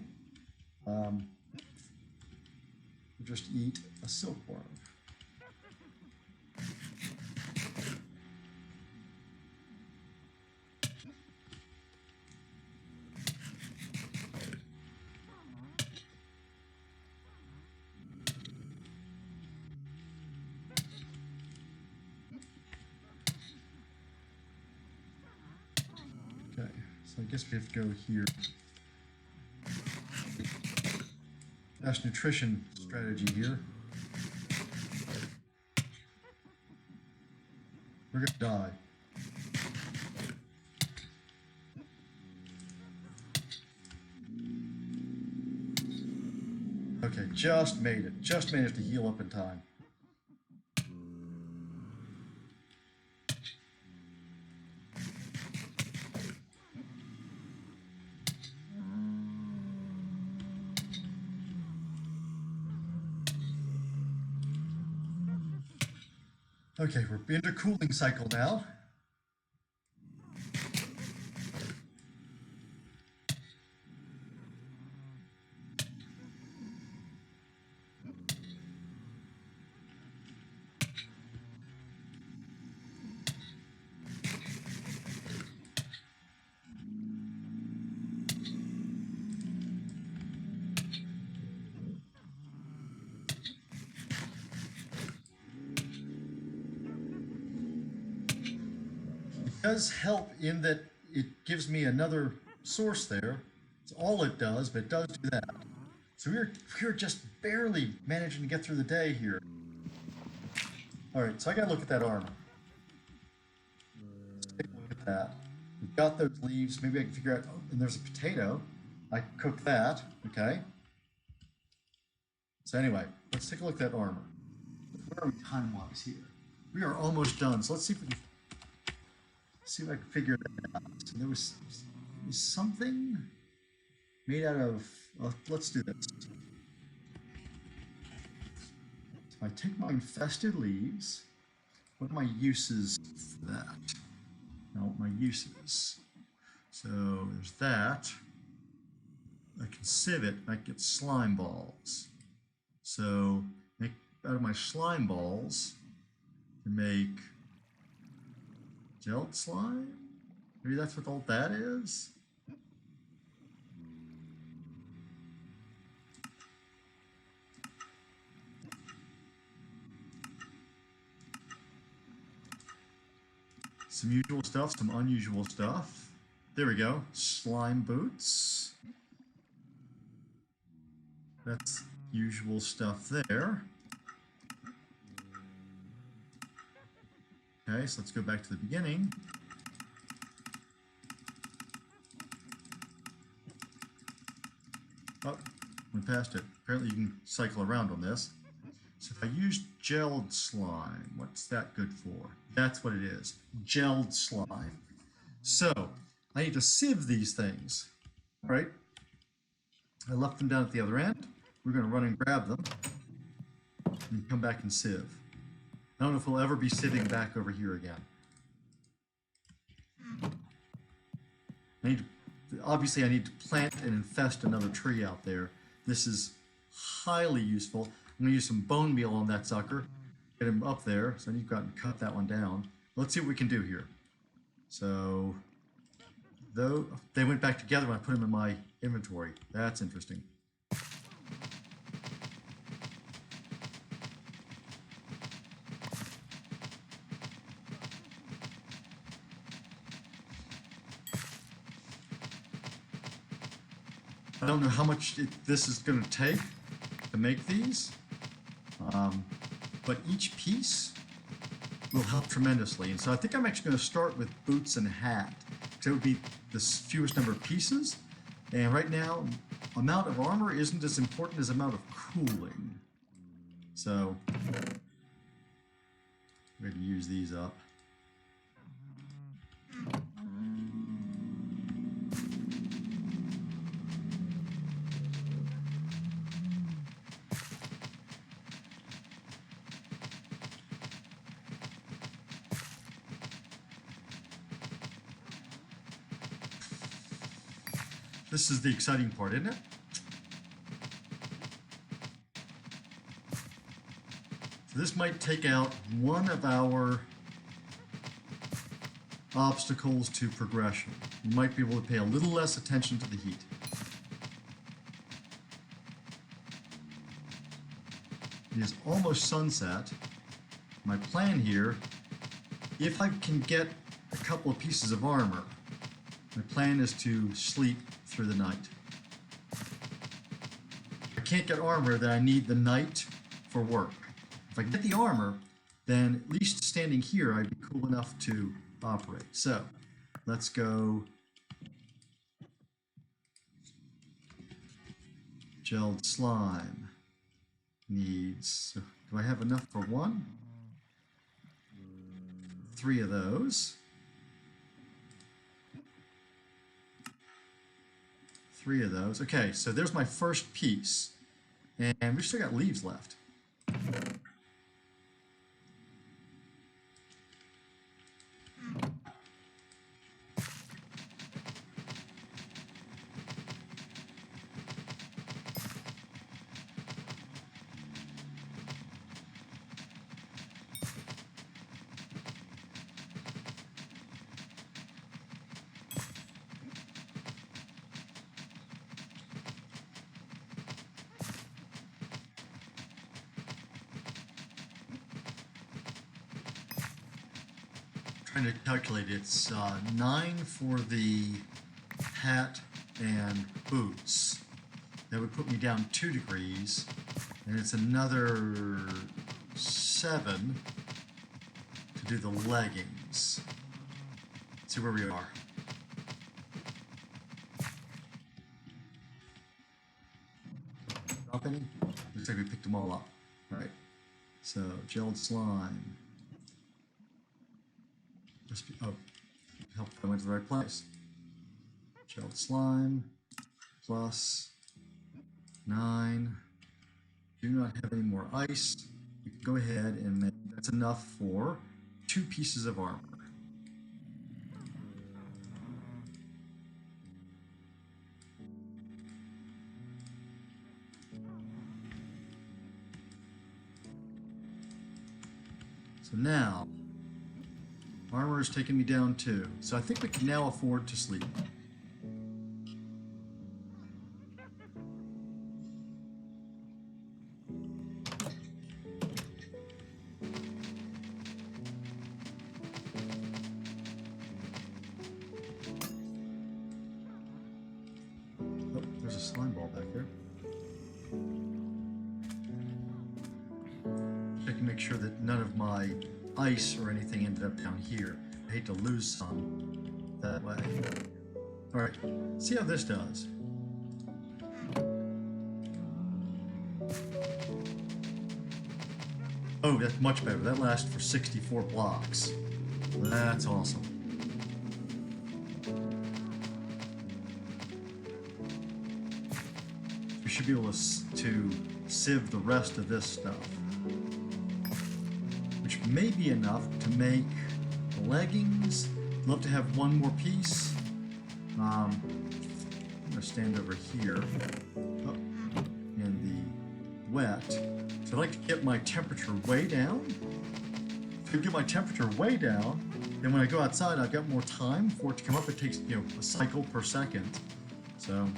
[SPEAKER 1] We'll just eat a silkworm. Okay, so I guess we have to go here. Best nutrition strategy here. We're gonna die. Okay, just made it. Just managed to heal up in time. Okay, we're into cooling cycle now. Does help in that it gives me another source there. It's all it does, but it does do that. So we're just barely managing to get through the day here. All right, so I gotta look at that armor. Let's take a look at that. We've got those leaves. Maybe I can figure out. Oh, and there's a potato. I can cook that. Okay. So anyway, let's take a look at that armor. Where are we time-wise here? We are almost done. So let's see if we can. See if I can figure that out. So there was something made out of, let's do this. So I take my infested leaves. What are my uses for that? No, my uses. So there's that. I can sieve it, I get slime balls. So make out of my slime balls, I make gelled slime? Maybe that's what all that is? Some usual stuff, some unusual stuff. There we go. Slime boots. That's usual stuff there. Okay, so let's go back to the beginning. Oh, went past it. Apparently you can cycle around on this. So if I use gelled slime, what's that good for? That's what it is, gelled slime. So I need to sieve these things, all right? I left them down at the other end. We're gonna run and grab them and come back and sieve. I don't know if we'll ever be sieving back over here again. Obviously I need to plant and infest another tree out there. This is highly useful. I'm gonna use some bone meal on that sucker. Get him up there. So I need to go out and cut that one down. Let's see what we can do here. So, though they went back together when I put them in my inventory. That's interesting. I don't know how much this is going to take to make these, but each piece will help tremendously. And so I think I'm actually going to start with boots and hat, because it would be the fewest number of pieces. And right now, amount of armor isn't as important as amount of cooling. So we're going to use these up. This is the exciting part, isn't it? So this might take out one of our obstacles to progression. You might be able to pay a little less attention to the heat. It is almost sunset. My plan here, if I can get a couple of pieces of armor, my plan is to sleep through the night. If I can't get armor, then I need the night for work. If I get the armor, then at least standing here, I'd be cool enough to operate. So let's go gelled slime needs, do I have enough for one? 3 of those. 3 of those. Okay, so there's my first piece. And we've still got leaves left. Trying to calculate, it's 9 for the hat and boots. That would put me down 2 degrees, and it's another 7 to do the leggings. Let's see where we are. Drop any? Looks like we picked them all up. All right. So gelled slime. Oh, help I went to the right place. Gelled slime plus 9. Do not have any more ice. You can go ahead and make, that's enough for 2 pieces of armor. So now, armor is taking me down 2. So I think we can now afford to sleep. Oh, there's a slime ball back there. Check and make sure that none of my ice or anything ended up down here. I hate to lose some that way. All right, see how this does. Oh, that's much better. That lasts for 64 blocks. That's awesome. We should be able to sieve the rest of this stuff, which may be enough to make the leggings. Love to have one more piece. I'm going to stand over here in the wet. So I like to get my temperature way down. If I get my temperature way down, then when I go outside, I've got more time for it to come up. It takes, a cycle per second. So am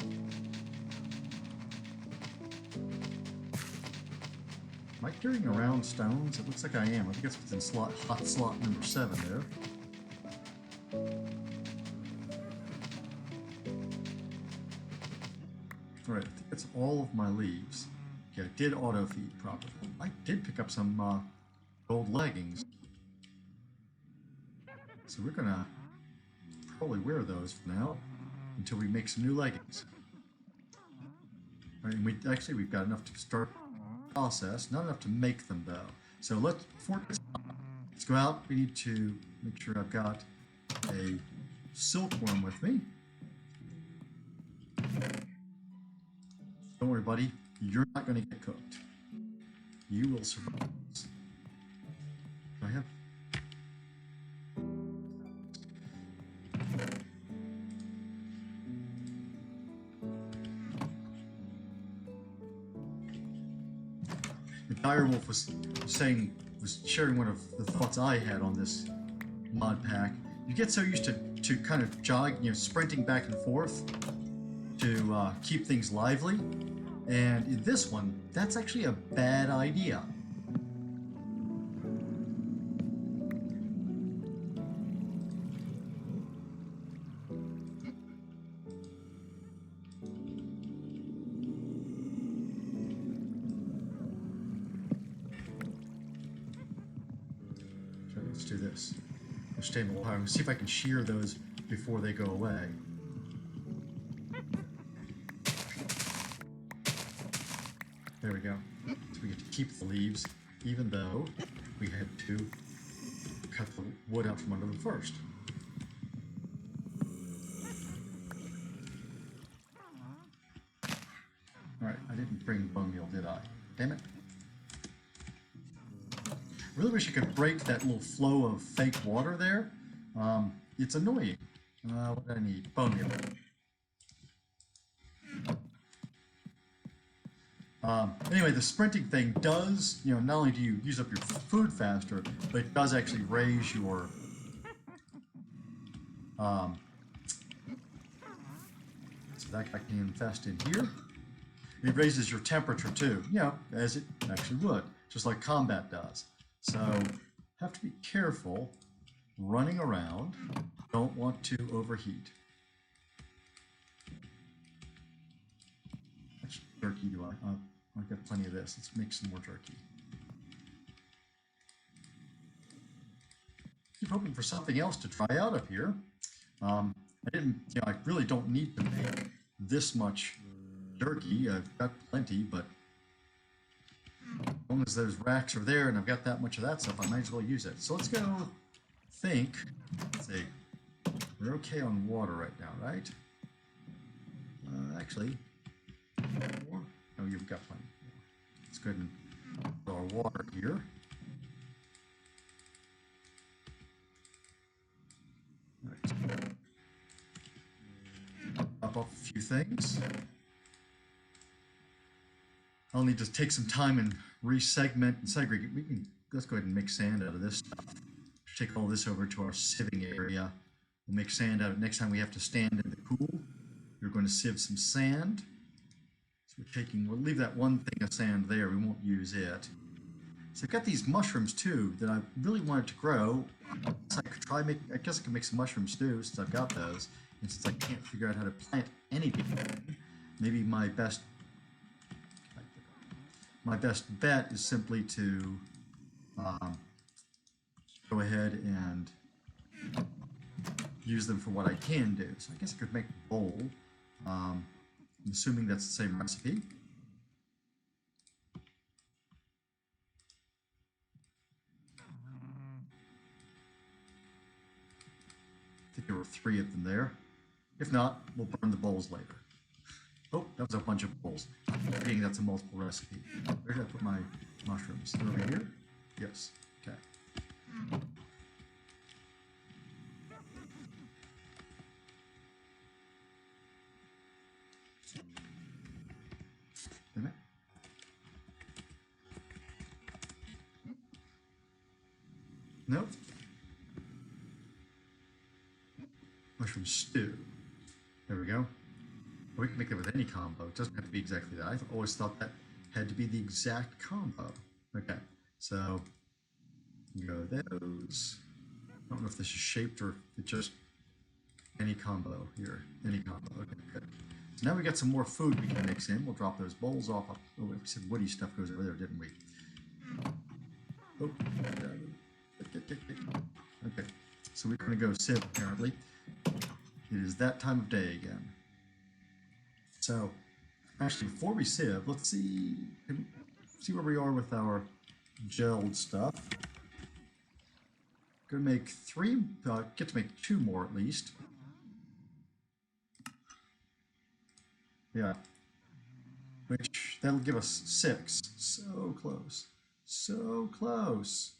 [SPEAKER 1] I carrying around stones? It looks like I am. I think that's what's in hot slot number 7 there. All right, I think that's all of my leaves. Okay, I did auto feed properly. I did pick up some gold leggings. So we're gonna probably wear those for now until we make some new leggings. All right, and we've got enough to start the process, not enough to make them though. So let's go out. We need to make sure I've got a silkworm with me. Don't worry, buddy. You're not going to get cooked. You will survive. Do I have? The direwolf was sharing one of the thoughts I had on this mod pack. You get so used to kind of sprinting back and forth to keep things lively. And in this one, that's actually a bad idea. So let's do this. Let's stay a little higher. See if I can shear those before they go away. There we go. So we get to keep the leaves, even though we had to cut the wood out from under them first. Alright, I didn't bring bone meal, did I? Damn it. I really wish I could break that little flow of fake water there. It's annoying. What do I need? Bone meal. Anyway, the sprinting thing does, not only do you use up your food faster, but it does actually raise your, so that guy can infest in here. It raises your temperature too, as it actually would, just like combat does. So, have to be careful running around. Don't want to overheat. How much jerky do I? I've got plenty of this. Let's make some more jerky. Keep hoping for something else to try out up here. I really don't need to make this much jerky. I've got plenty, but as long as those racks are there and I've got that much of that stuff, I might as well use it. So let's go think. Let's see. We're okay on water right now, right? Actually, more. Oh, you've got plenty. Let's go ahead and put our water here. Right. Pop up a few things. I'll need to take some time and resegment and segregate. Let's go ahead and make sand out of this stuff. Take all this over to our sieving area. We'll make sand out of it. Next time we have to stand in the pool, we're going to sieve some sand. So we'll leave that one thing of sand there. We won't use it. So I've got these mushrooms too that I really wanted to grow. I guess I could make some mushroom stew since I've got those. And since I can't figure out how to plant anything, maybe my best bet is simply to go ahead and use them for what I can do. So I guess I could make a bowl. I'm assuming that's the same recipe. I think there were 3 of them there. If not, we'll burn the bowls later. Oh, that was a bunch of bowls. I'm forgetting that's a multiple recipe. Where did I put my mushrooms? They're over here? Yes. Okay. mushroom stew. There we go. We can make it with any combo. It doesn't have to be exactly that. I've always thought that had to be the exact combo. Okay, so go those. I don't know if this is shaped or if it's just any combo here. Any combo. Okay, good. So now we got some more food we can mix in. We'll drop those bowls off. Oh, wait, we said woody stuff goes over there, didn't we? Oh, okay. So we're going to go sieve apparently. It is that time of day again. So, actually, before we sieve, let's see where we are with our gelled stuff. Gonna make three, get to make two more at least. Yeah, which that'll give us 6. So close, so close.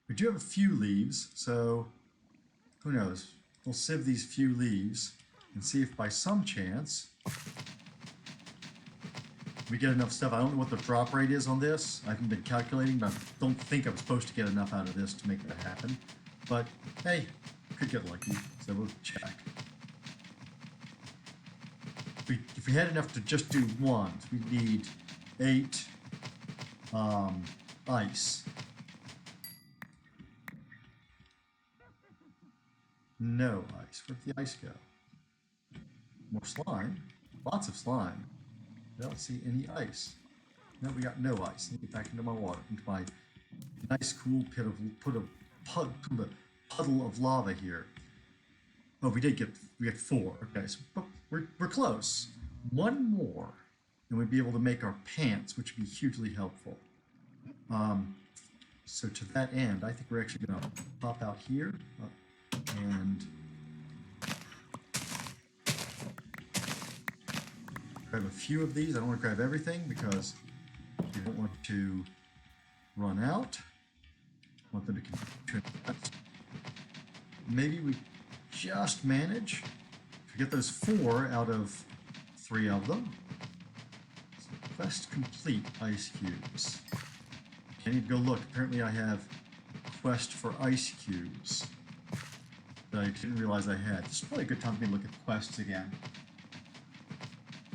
[SPEAKER 1] We do have a few leaves, so who knows? We'll sieve these few leaves and see if by some chance we get enough stuff. I don't know what the drop rate is on this. I haven't been calculating, but I don't think I'm supposed to get enough out of this to make that happen. But hey, could get lucky, so we'll check. If we had enough to just do one, we need 8 ice. No ice. Where'd the ice go? More slime. Lots of slime. I don't see any ice. No, we got no ice. Let me get back into my water, into my nice cool puddle of lava here. Oh, we get 4. Okay, so we're close. One more, and we'd be able to make our pants, which would be hugely helpful. So to that end, I think we're actually going to pop out here and grab a few of these. I don't want to grab everything because we don't want to run out. I want them to continue to invest. Maybe we just manage to get those 4 out of 3 of them. So quest complete, ice cubes. I need to go look. Apparently I have quest for ice cubes that I didn't realize I had. It's probably a good time for me to look at quests again.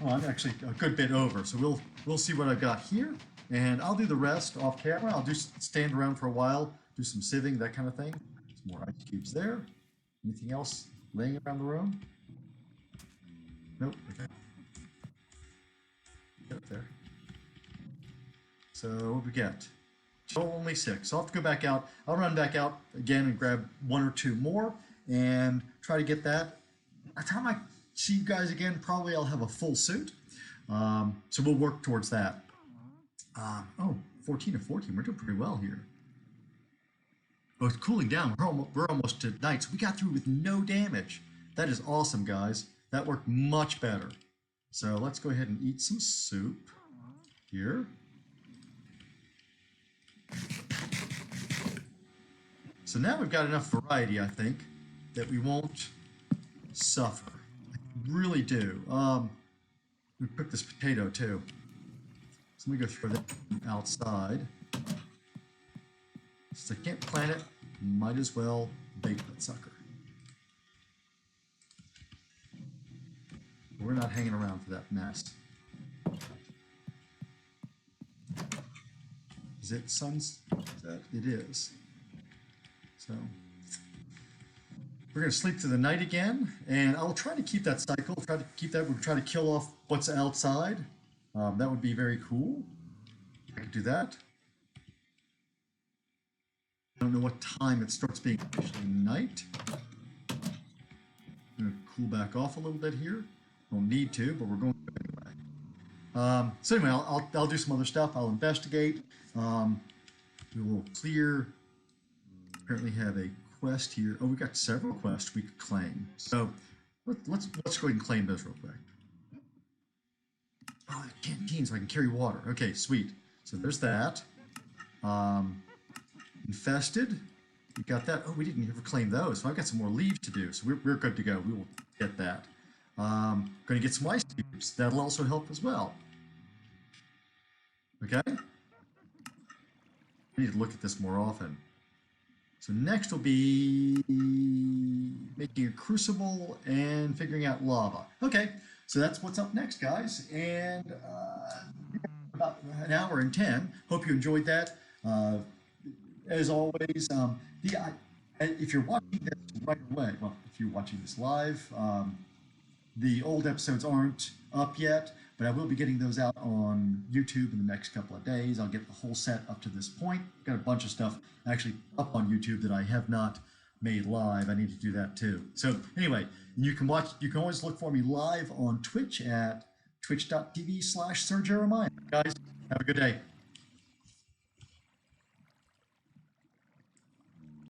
[SPEAKER 1] Oh, I'm actually a good bit over, so we'll see what I've got here, and I'll do the rest off camera. I'll just stand around for a while, do some sieving, that kind of thing. Some more ice cubes there. Anything else laying around the room? Nope. Okay. Get up there. So what we get? Total only 6. So I'll have to go back out. I'll run back out again and grab 1 or 2 more and try to get that. By the time I see you guys again, probably I'll have a full suit. So we'll work towards that. Oh, 14 of 14. We're doing pretty well here. Oh, it's cooling down. We're almost to night, so we got through with no damage. That is awesome, guys. That worked much better. So let's go ahead and eat some soup here. So now we've got enough variety, I think, that we won't suffer. I really do. We cooked this potato too. So let me go throw that outside. Since I can't plant it, might as well bake that sucker. We're not hanging around for that mess. Is it sunset? It is. So we're going to sleep through the night again, and I'll try to keep that cycle. Try to keep that. We'll try to kill off what's outside. That would be very cool. I could do that. I don't know what time it starts being officially night. I'm going to cool back off a little bit here. Don't need to, but we're going to anyway. So anyway, I'll do some other stuff. I'll investigate. We will clear. Apparently have a quest here. Oh, we got several quests we could claim. So let's go ahead and claim those real quick. Oh, the canteen, so I can carry water. Okay, sweet. So there's that. Infested. We got that. Oh, we didn't ever claim those. So I've got some more leaves to do. So we're good to go. We will get that. Going to get some ice cubes. That'll also help as well. Okay. I need to look at this more often. So next will be making a crucible and figuring out lava. Okay, so that's what's up next, guys. And about an hour and 10. Hope you enjoyed that. As always, if you're watching this right away, well, if you're watching this live, the old episodes aren't up yet, but I will be getting those out on YouTube in the next couple of days. I'll get the whole set up to this point. Got a bunch of stuff actually up on YouTube that I have not made live. I need to do that too. So anyway, you can always look for me live on Twitch at twitch.tv/SirJeremiah. Guys, have a good day.